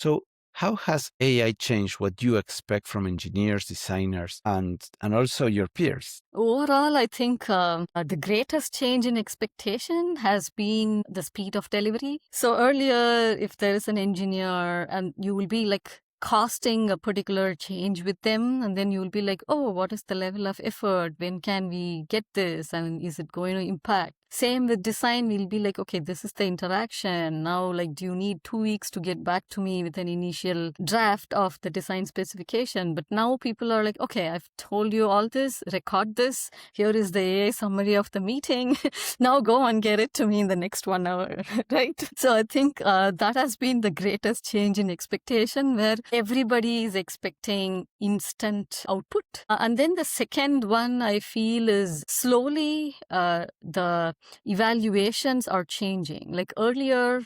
So how has AI changed what you expect from engineers, designers, and also your peers? Overall, I think the greatest change in expectation has been the speed of delivery. So earlier, if there is an engineer and you will be like costing a particular change with them, and then you will be like, oh, what is the level of effort? When can we get this? And is it going to impact? Same with design, we'll be like, okay, this is the interaction. Now, like, do you need 2 weeks to get back to me with an initial draft of the design specification? But now people are like, okay, I've told you all this, record this. Here is the AI summary of the meeting. Now go and get it to me in the next 1 hour, right? So I think that has been the greatest change in expectation, where everybody is expecting instant output. And then the second one I feel is slowly the evaluations are changing. Like earlier,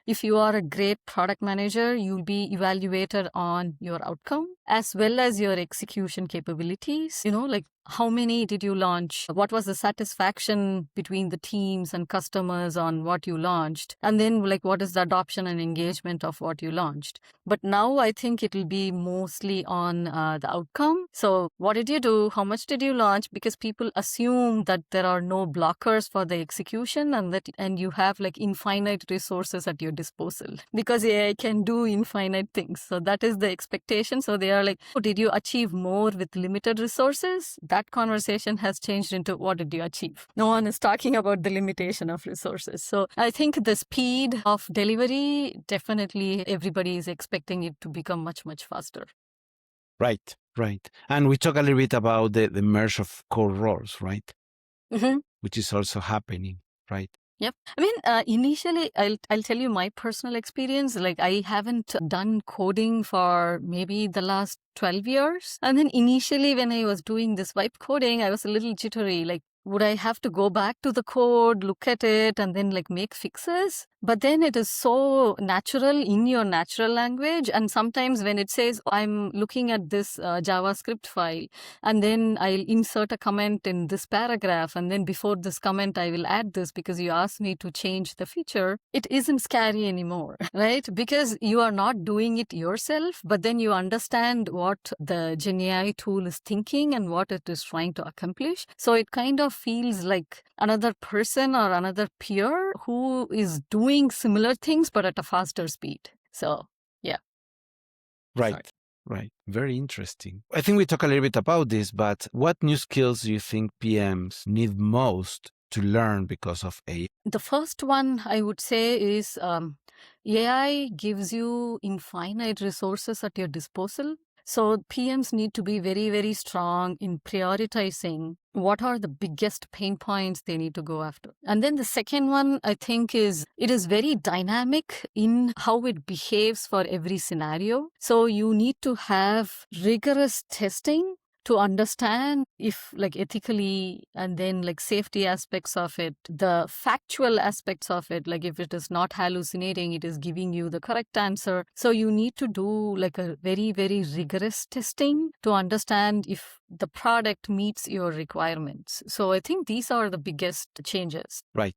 if you are a great product manager, you'll be evaluated on your outcome as well as your execution capabilities. Like how many did you launch? What was the satisfaction between the teams and customers on what you launched? And then like what is the adoption and engagement of what you launched? But now I think it will be mostly on the outcome. So what did you do? How much did you launch? Because people assume that there are no blockers for the execution and you have like infinite resources at your disposal because AI can do infinite things. So that is the expectation. So they are like, oh, did you achieve more with limited resources? That conversation has changed into what did you achieve? No one is talking about the limitation of resources. So I think the speed of delivery, definitely everybody is expecting it to become much, much faster. Right, right. And we talk a little bit about the merge of core roles, right? Mm-hmm. Which is also happening, right? Yep. I mean, initially, I'll tell you my personal experience. Like, I haven't done coding for maybe the last 12 years. And then initially, when I was doing this vibe coding, I was a little jittery. Like, would I have to go back to the code, look at it, and then like make fixes? But then it is so natural in your natural language. And sometimes when it says, I'm looking at this JavaScript file, and then I'll insert a comment in this paragraph, and then before this comment, I will add this because you asked me to change the feature. It isn't scary anymore, right? Because you are not doing it yourself, but then you understand what the GenAI tool is thinking and what it is trying to accomplish. So it kind of feels like another person or another peer who is doing similar things, but at a faster speed. So, yeah. Right. Sorry. Right. Very interesting. I think we talk a little bit about this, but what new skills do you think PMs need most to learn because of AI? The first one I would say is AI gives you infinite resources at your disposal. So PMs need to be very, very strong in prioritizing what are the biggest pain points they need to go after. And then the second one, I think, is it is very dynamic in how it behaves for every scenario. So you need to have rigorous testing to understand if like ethically and then like safety aspects of it, the factual aspects of it, like if it is not hallucinating, it is giving you the correct answer. So you need to do like a very, very rigorous testing to understand if the product meets your requirements. So I think these are the biggest changes. Right.